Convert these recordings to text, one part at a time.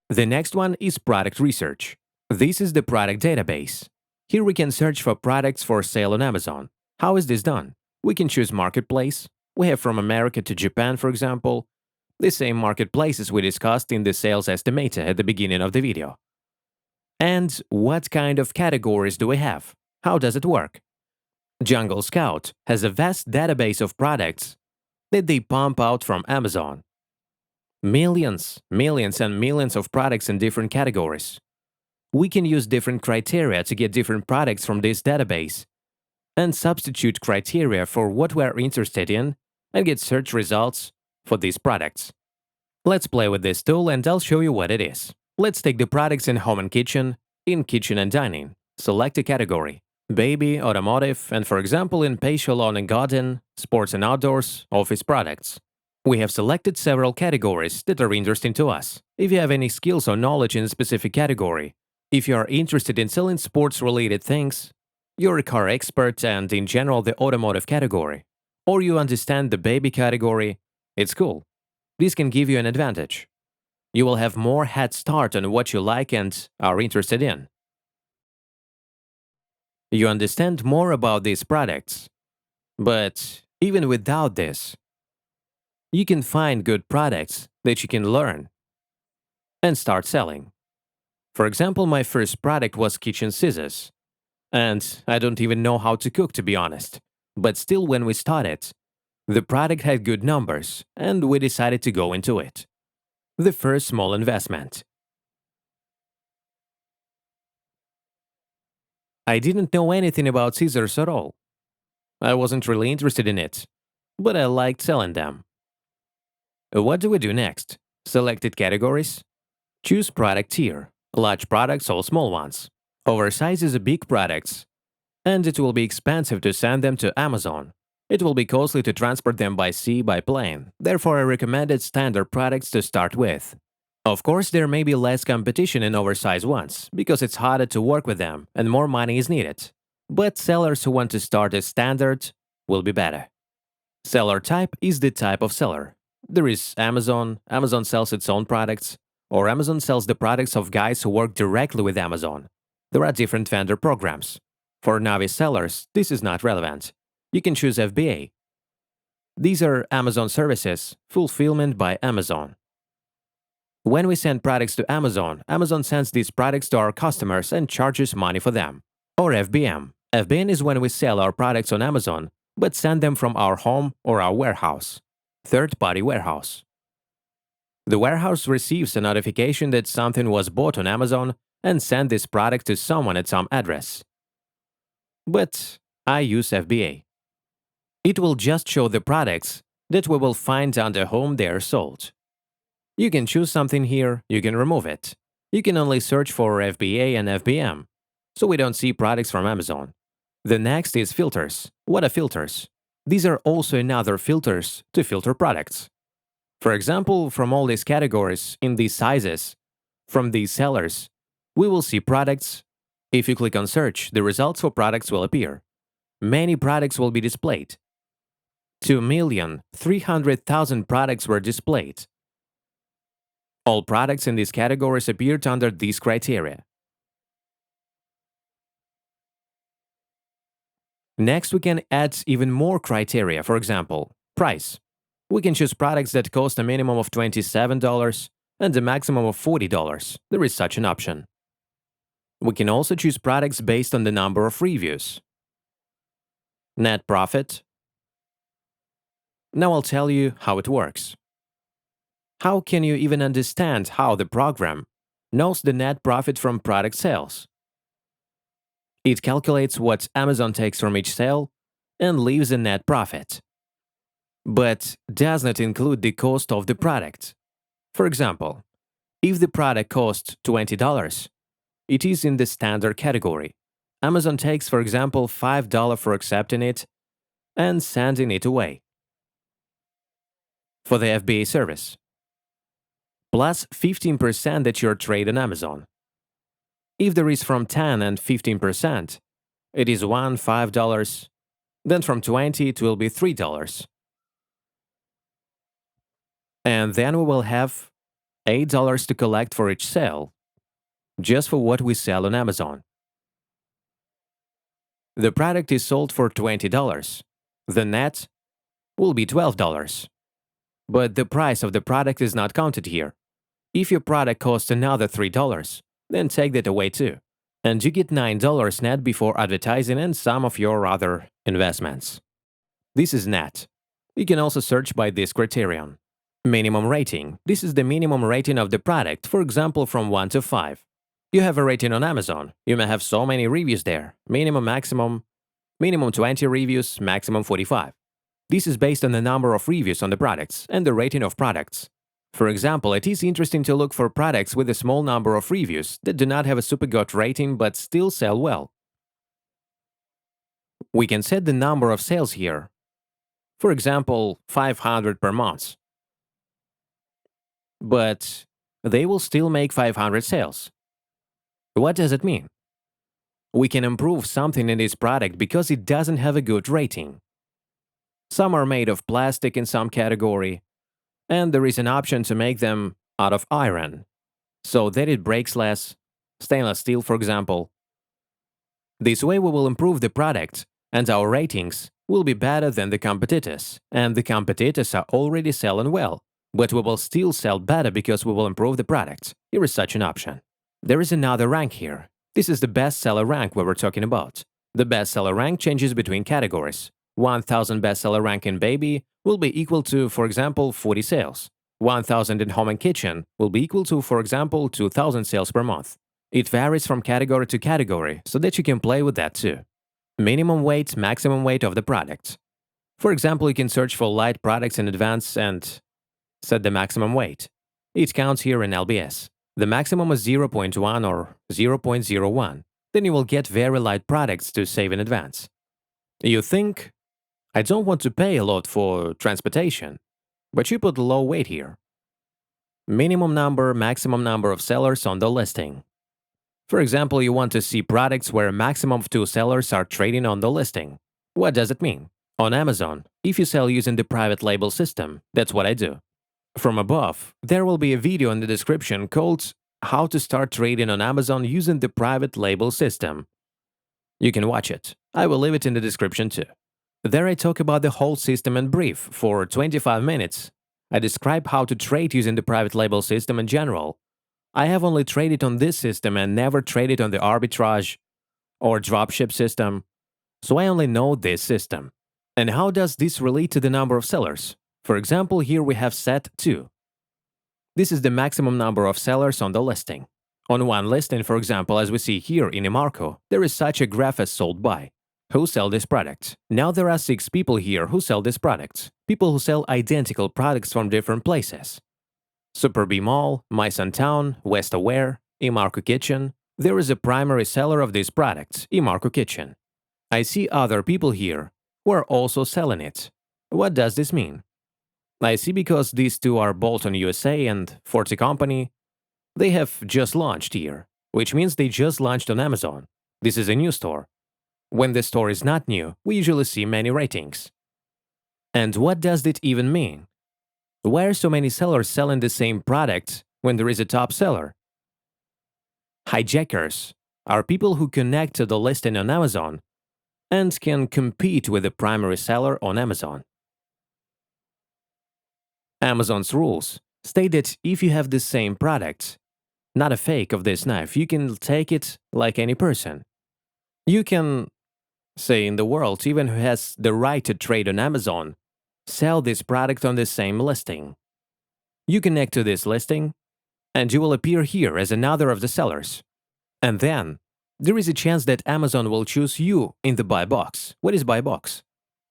The next one is product research. This is the product database. Here we can search for products for sale on Amazon. How is this done? We can choose marketplace. We have from America to Japan, for example, the same marketplaces we discussed in the sales estimator at the beginning of the video. And what kind of categories do we have? How does it work? Jungle Scout has a vast database of products that they pump out from Amazon. Millions and millions of products in different categories. We can use different criteria to get different products from this database and substitute criteria for what we're interested in and get search results for these products. Let's play with this tool and I'll show you what it is. Let's take the products in home and kitchen, in kitchen and dining. Select a category. Baby, automotive, and for example in patio lawn and garden, sports and outdoors, office products. We have selected several categories that are interesting to us. If you have any skills or knowledge in a specific category, if you are interested in selling sports-related things, you're a car expert and in general the automotive category, or you understand the baby category, it's cool. This can give you an advantage. You will have more head start on what you like and are interested in. You understand more about these products. But even without this, you can find good products that you can learn and start selling. For example, my first product was kitchen scissors. And I don't even know how to cook, to be honest. But still, when we started, the product had good numbers, and we decided to go into it. The first small investment. I didn't know anything about scissors at all. I wasn't really interested in it, but I liked selling them. What do we do next? Selected categories. Choose product tier. Large products or small ones. Oversize is a big products, and it will be expensive to send them to Amazon. It will be costly to transport them by sea by plane. Therefore, I recommended standard products to start with. Of course, there may be less competition in oversized ones, because it's harder to work with them and more money is needed. But sellers who want to start as standard will be better. Seller type is the type of seller. There is Amazon, Amazon sells its own products, or Amazon sells the products of guys who work directly with Amazon. There are different vendor programs. For novice sellers, this is not relevant. You can choose FBA. These are Amazon services, fulfillment by Amazon. When we send products to Amazon, Amazon sends these products to our customers and charges money for them. Or FBM. FBM is when we sell our products on Amazon, but send them from our home or our warehouse. Third-party warehouse. The warehouse receives a notification that something was bought on Amazon and send this product to someone at some address. But I use FBA. It will just show the products that we will find under whom they are sold. You can choose something here, you can remove it. You can only search for FBA and FBM, so we don't see products from Amazon. The next is filters. What are filters? These are also another filters to filter products. For example, from all these categories, in these sizes, from these sellers, we will see products. If you click on search, the results for products will appear. Many products will be displayed. 2,300,000 products were displayed. All products in these categories appeared under these criteria. Next, we can add even more criteria, for example, price. We can choose products that cost a minimum of $27 and a maximum of $40. There is such an option. We can also choose products based on the number of reviews. Net profit. Now I'll tell you how it works. How can you even understand how the program knows the net profit from product sales? It calculates what Amazon takes from each sale and leaves a net profit, but does not include the cost of the product. For example, if the product costs $20, it is in the standard category. Amazon takes, for example, $5 for accepting it and sending it away. For the FBA service, plus 15% that you're trade on Amazon. If there is from 10 and 15%, it is $5. Then from 20, it will be $3. And then we will have $8 to collect for each sale, just for what we sell on Amazon. The product is sold for $20. The net will be $12. But the price of the product is not counted here. If your product costs another $3, then take that away too. And you get $9 net before advertising and some of your other investments. This is net. You can also search by this criterion. Minimum rating. This is the minimum rating of the product, for example, from 1 to 5. You have a rating on Amazon. You may have so many reviews there. Minimum 20 reviews, maximum 45. This is based on the number of reviews on the products and the rating of products. For example, it is interesting to look for products with a small number of reviews that do not have a super good rating but still sell well. We can set the number of sales here. For example, 500 per month. But they will still make 500 sales. What does it mean? We can improve something in this product because it doesn't have a good rating. Some are made of plastic in some category, and there is an option to make them out of iron, so that it breaks less, stainless steel for example. This way we will improve the product, and our ratings will be better than the competitors, and the competitors are already selling well, but we will still sell better because we will improve the product. Here is such an option. There is another rank here. This is the bestseller rank we were talking about. The bestseller rank changes between categories. 1,000 bestseller rank in baby will be equal to, for example, 40 sales. 1,000 in home and kitchen will be equal to, for example, 2,000 sales per month. It varies from category to category, so that you can play with that too. Minimum weight, maximum weight of the product. For example, you can search for light products in advance and set the maximum weight. It counts here in LBS. The maximum is 0.1 or 0.01. Then you will get very light products to save in advance. You think, I don't want to pay a lot for transportation, but you put low weight here. Minimum number, maximum number of sellers on the listing. For example, you want to see products where a maximum of 2 sellers are trading on the listing. What does it mean? On Amazon, if you sell using the private label system, that's what I do. From above, there will be a video in the description called How to Start Trading on Amazon Using the Private Label System. You can watch it. I will leave it in the description too. There I talk about the whole system in brief for 25 minutes. I describe how to trade using the private label system in general. I have only traded on this system and never traded on the arbitrage or dropship system, so I only know this system. And how does this relate to the number of sellers? For example, here we have set 2. This is the maximum number of sellers on the listing. On one listing, for example, as we see here in Emarco, there is such a graph as sold by. Who sell this product? Now there are 6 people here who sell this product. People who sell identical products from different places. Super B Mall, My Sun Town, West Aware, Emarco Kitchen. There is a primary seller of this product, Emarco Kitchen. I see other people here who are also selling it. What does this mean? I see because these 2 are Bolton USA and Forte Company. They have just launched here, which means they just launched on Amazon. This is a new store. When the store is not new, we usually see many ratings. And what does it even mean? Why are so many sellers selling the same product when there is a top seller? Hijackers are people who connect to the listing on Amazon and can compete with the primary seller on Amazon. Amazon's rules state that if you have the same product, not a fake of this knife, you can take it like any person. You can, say in the world, even who has the right to trade on Amazon, sell this product on the same listing. You connect to this listing, and you will appear here as another of the sellers. And then, there is a chance that Amazon will choose you in the buy box. What is buy box?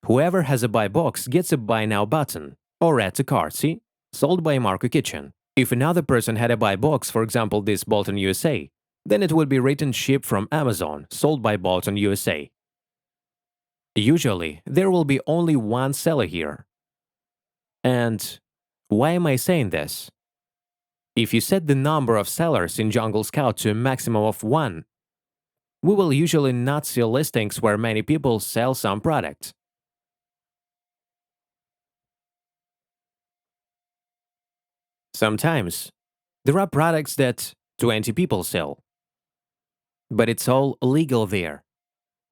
Whoever has a buy box gets a buy now button, or add to cart, see? Sold by Emarco Kitchen. If another person had a buy box, for example this Bolton USA, then it would be written shipped from Amazon, sold by Bolton USA. Usually, there will be only one seller here. And why am I saying this? If you set the number of sellers in Jungle Scout to a maximum of 1, we will usually not see listings where many people sell some product. Sometimes, There are products that 20 people sell, but it's all legal there.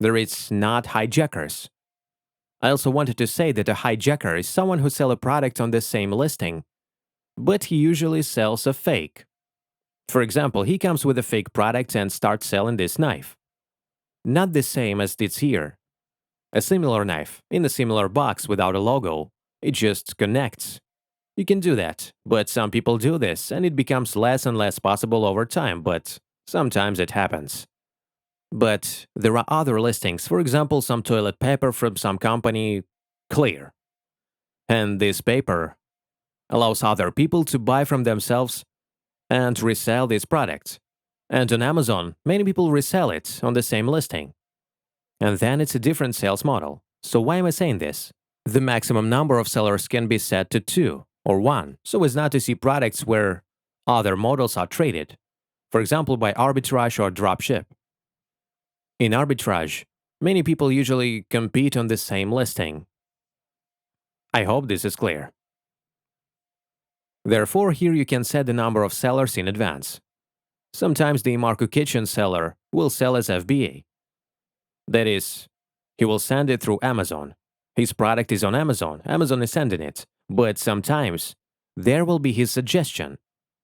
There is not hijackers. I also wanted to say that a hijacker is someone who sells a product on the same listing, but he usually sells a fake. For example, he comes with a fake product and starts selling this knife. Not the same as it's here. A similar knife, in a similar box without a logo. It just connects. You can do that, but some people do this, and it becomes less and less possible over time, but sometimes it happens. But there are other listings, for example, some toilet paper from some company, Clear. And this paper allows other people to buy from themselves and resell these products. And on Amazon, many people resell it on the same listing. And then it's a different sales model. So why am I saying this? The maximum number of sellers can be set to 2 or 1, so as not to see products where other models are traded, for example by arbitrage or dropship. In arbitrage, many people usually compete on the same listing. I hope this is clear. Therefore, here you can set the number of sellers in advance. Sometimes the Marco Kitchen seller will sell as FBA. That is, he will send it through Amazon. His product is on Amazon, Amazon is sending it. But sometimes, there will be his suggestion.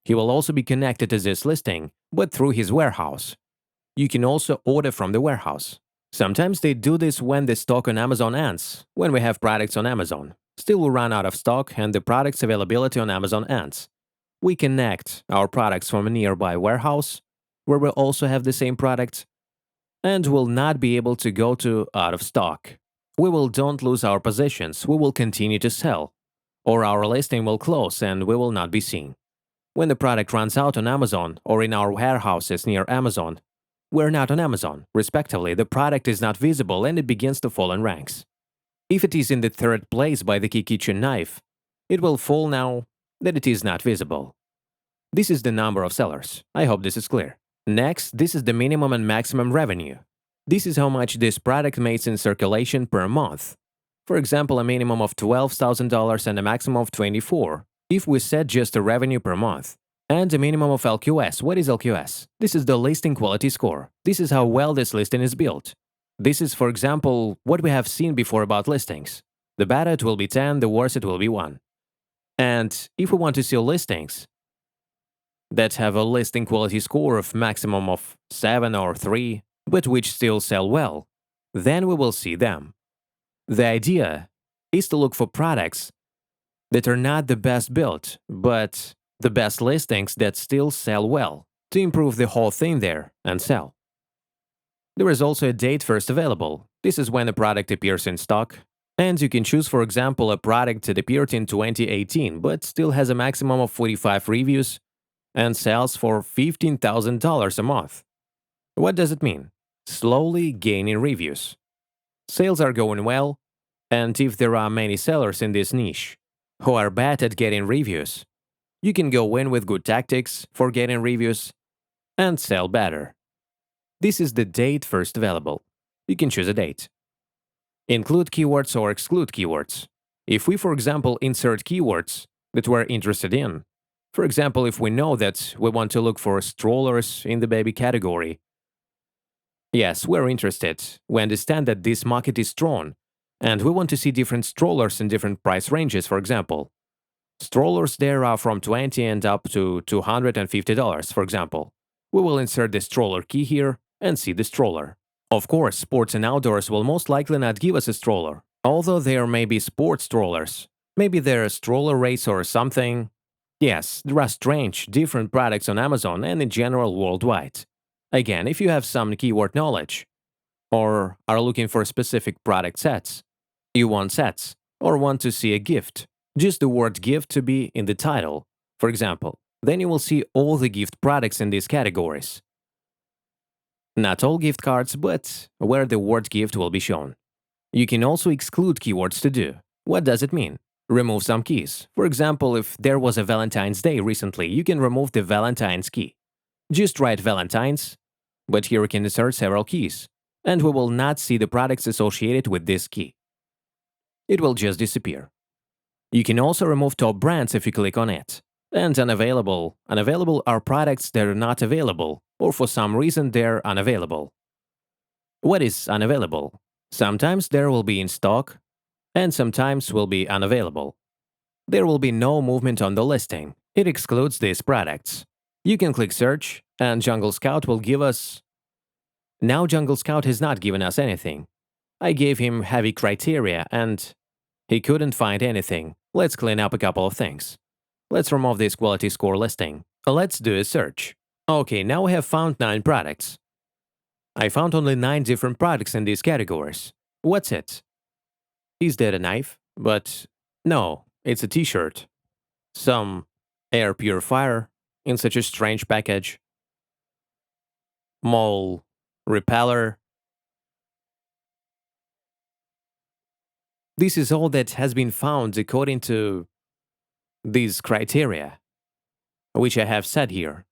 He will also be connected to this listing, but through his warehouse. You can also order from the warehouse. Sometimes they do this when the stock on Amazon ends, when we have products on Amazon. Still we run out of stock and the product's availability on Amazon ends. We connect our products from a nearby warehouse, where we'll also have the same products, and will not be able to go to out of stock. We will don't lose our positions, we will continue to sell, or our listing will close and we will not be seen. When the product runs out on Amazon or in our warehouses near Amazon, we're not on Amazon, respectively, the product is not visible and it begins to fall in ranks. If it is in the third place by the key kitchen knife, it will fall now that it is not visible. This is the number of sellers. I hope this is clear. Next, this is the minimum and maximum revenue. This is how much this product makes in circulation per month. For example, a minimum of $12,000 and a maximum of 24, if we set just a revenue per month. And a minimum of LQS. What is LQS? This is the listing quality score. This is how well this listing is built. This is, for example, what we have seen before about listings. The better it will be 10, the worse it will be 1. And if we want to see listings that have a listing quality score of maximum of 7 or 3, but which still sell well, then we will see them. The idea is to look for products that are not the best built, but the best listings that still sell well, to improve the whole thing there and sell. There is also a date first available. This is when a product appears in stock, and you can choose, for example, a product that appeared in 2018 but still has a maximum of 45 reviews and sells for $15,000 a month. What does it mean? Slowly gaining reviews. Sales are going well, and if there are many sellers in this niche who are bad at getting reviews, you can go in with good tactics for getting reviews and sell better. This is the date first available. You can choose a date. Include keywords or exclude keywords. If we, for example, insert keywords that we're interested in, for example, if we know that we want to look for strollers in the baby category, yes, we're interested. We understand that this market is strong, and we want to see different strollers in different price ranges, for example. Strollers there are from $20 and up to $250, for example. We will insert the stroller key here and see the stroller. Of course, sports and outdoors will most likely not give us a stroller, although there may be sports strollers. Maybe they're a stroller race or something. Yes, there are strange, different products on Amazon and in general worldwide. Again, if you have some keyword knowledge, or are looking for specific product sets, you want sets, or want to see a gift, just the word gift to be in the title, for example, then you will see all the gift products in these categories. Not all gift cards, but where the word gift will be shown. You can also exclude keywords to do. What does it mean? Remove some keys. For example, if there was a Valentine's Day recently, you can remove the Valentine's key. Just write Valentine's, but here we can insert several keys, and we will not see the products associated with this key. It will just disappear. You can also remove top brands if you click on it. And unavailable. Unavailable are products that are not available, or for some reason they're unavailable. What is unavailable? Sometimes there will be in stock, and sometimes will be unavailable. There will be no movement on the listing. It excludes these products. You can click search, and Jungle Scout will give us. Now Jungle Scout has not given us anything. I gave him heavy criteria, and he couldn't find anything. Let's clean up a couple of things. Let's remove this quality score listing. Let's do a search. Okay, now we have found 9 products. I found only 9 different products in these categories. What's it? Is that a knife? But no, it's a t-shirt. Some air purifier in such a strange package. Mole repeller. This is all that has been found according to these criteria, which I have said here.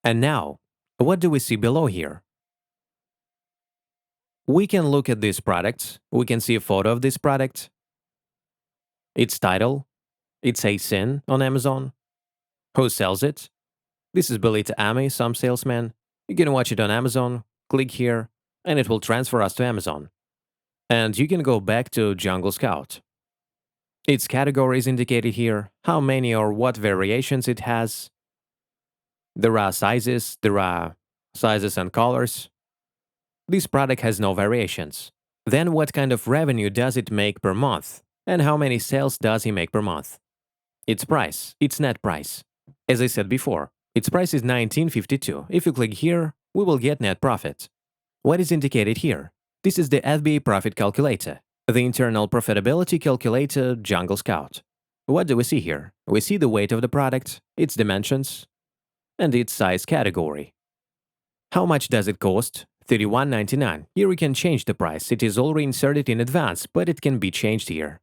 And now, what do we see below here? We can look at these products. We can see a photo of this product, its title, its ASIN on Amazon, who sells it. This is Belita Ami, some salesman. You can watch it on Amazon, click here, and it will transfer us to Amazon. And you can go back to Jungle Scout. Its category is indicated here, how many or what variations it has. There are sizes and colors. This product has no variations. Then what kind of revenue does it make per month? And how many sales does he make per month? Its price, its net price. As I said before, its price is $19.52. If you click here, we will get net profit. What is indicated here? This is the FBA profit calculator, the internal profitability calculator Jungle Scout. What do we see here? We see the weight of the product, its dimensions, and its size category. How much does it cost? $31.99. Here we can change the price. It is already inserted in advance, but it can be changed here.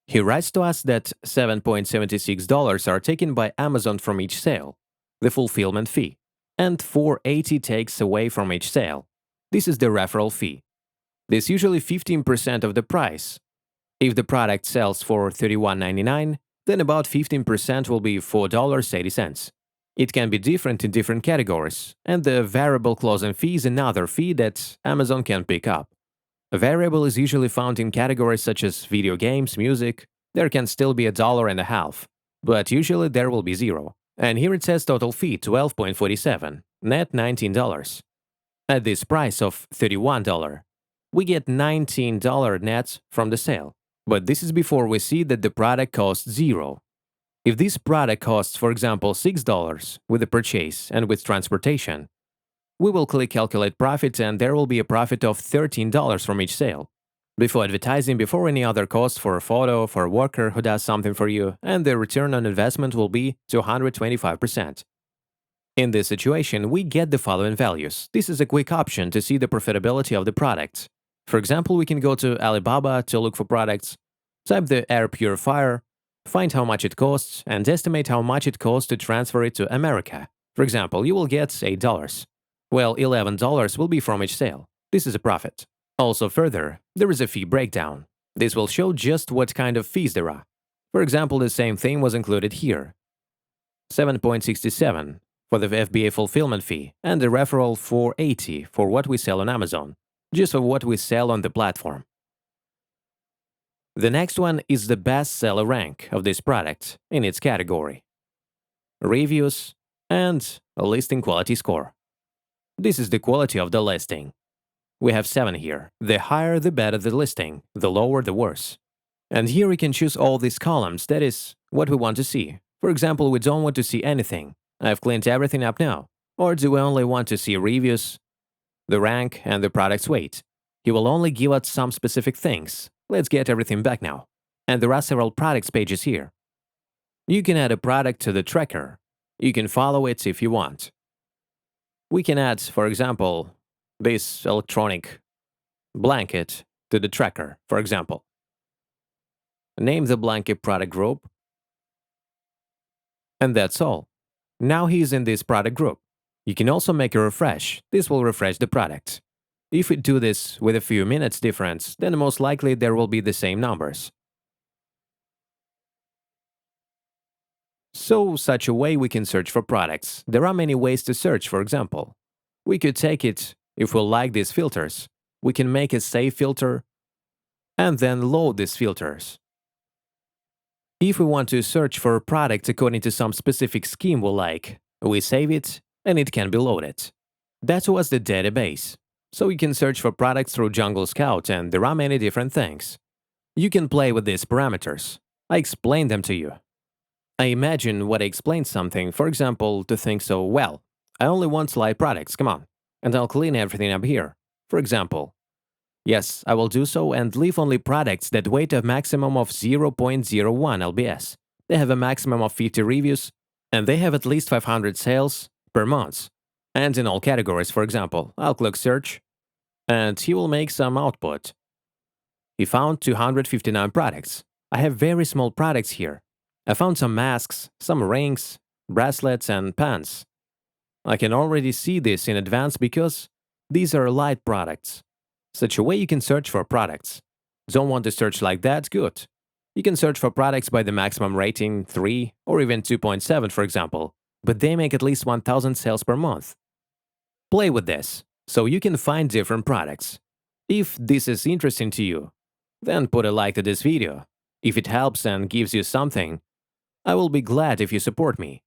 He writes to us that $7.76 are taken by Amazon from each sale, the fulfillment fee, and $4.80 takes away from each sale. This is the referral fee. This is usually 15% of the price. If the product sells for $31.99, then about 15% will be $4.80. It can be different in different categories, and the variable closing fee is another fee that Amazon can pick up. A variable is usually found in categories such as video games, music. There can still be $1.50, but usually there will be 0. And here it says total fee $12.47, net $19. At this price of $31, we get $19 net from the sale. But this is before we see that the product costs 0. If this product costs, for example, $6 with the purchase and with transportation, we will click Calculate Profit and there will be a profit of $13 from each sale. Before advertising, before any other cost for a photo, for a worker who does something for you, and the return on investment will be 225%. In this situation, we get the following values. This is a quick option to see the profitability of the product. For example, we can go to Alibaba to look for products, type the air purifier, find how much it costs, and estimate how much it costs to transfer it to America. For example, you will get $8. Well, $11 will be from each sale. This is a profit. Also further, there is a fee breakdown. This will show just what kind of fees there are. For example, the same thing was included here. $7.67 for the FBA fulfillment fee and the referral $4.80 for what we sell on Amazon, just for what we sell on the platform. The next one is the best seller rank of this product in its category. Reviews and a listing quality score. This is the quality of the listing. We have 7 here. The higher the better the listing, the lower the worse. And here we can choose all these columns, that is, what we want to see. For example, we don't want to see anything. I've cleaned everything up now. Or do we only want to see reviews, the rank, and the product's weight? He will only give us some specific things. Let's get everything back now. And there are several products pages here. You can add a product to the tracker. You can follow it if you want. We can add, for example, this electronic blanket to the tracker, for example. Name the blanket product group. And that's all. Now he's in this product group. You can also make a refresh. This will refresh the product. If we do this with a few minutes difference, then most likely there will be the same numbers. So, such a way we can search for products. There are many ways to search, for example. We could take it, if we like these filters, we can make a save filter and then load these filters. If we want to search for products according to some specific scheme we like, we save it and it can be loaded. That was the database. So you can search for products through Jungle Scout and there are many different things. You can play with these parameters. I explained them to you. I imagine when I explain something, for example, to think so, well, I only want slide products, come on, and I'll clean everything up here. For example, yes, I will do so and leave only products that weight a maximum of 0.01 lbs. They have a maximum of 50 reviews, and they have at least 500 sales per month. And in all categories, for example, I'll click search, and he will make some output. He found 259 products. I have very small products here. I found some masks, some rings, bracelets, and pants. I can already see this in advance because these are light products. Such a way you can search for products. Don't want to search like that? Good. You can search for products by the maximum rating, 3 or even 2.7 for example, but they make at least 1000 sales per month. Play with this, so you can find different products. If this is interesting to you, then put a like to this video. If it helps and gives you something, I will be glad if you support me.